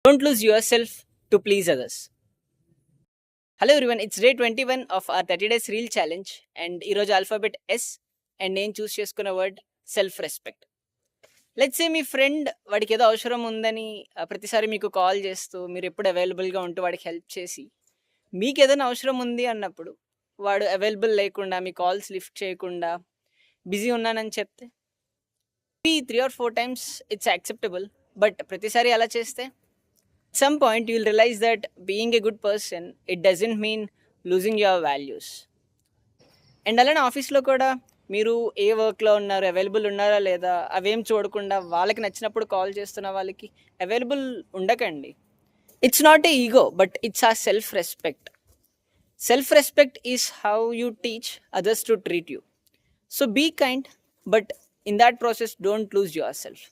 Don't lose yourself to please others. Hello everyone, it's day 21 of our 30 days reel challenge and ఈరోజు alphabet yes and నేను చూస్ చేసుకున్న word self respect. Let's say me friend వాడికి ఏదో అవసరం ఉందని ప్రతిసారి మీకు కాల్ చేస్తూ మీరు ఎప్పుడు అవైలబుల్గా ఉంటూ వాడికి హెల్ప్ చేసి మీకు ఏదైనా అవసరం ఉంది అన్నప్పుడు వాడు అవైలబుల్ లేకుండా మీ కాల్స్ లిఫ్ట్ చేయకుండా బిజీ ఉన్నానని చెప్తే 3 or 4 times it's acceptable. But ప్రతిసారి అలా చేస్తే some point you'll realize that being a good person, it doesn't mean losing your values. And అలానే ఆఫీస్లో కూడా మీరు ఏ వర్క్లో ఉన్నారు, అవైలబుల్ ఉన్నారా లేదా అవేం చూడకుండా వాళ్ళకి నచ్చినప్పుడు కాల్ చేస్తున్న వాళ్ళకి అవైలబుల్ ఉండకండి. It's not a ego but it's a self respect. Self respect is how you teach others to treat you. So be kind, but in that process don't lose your self.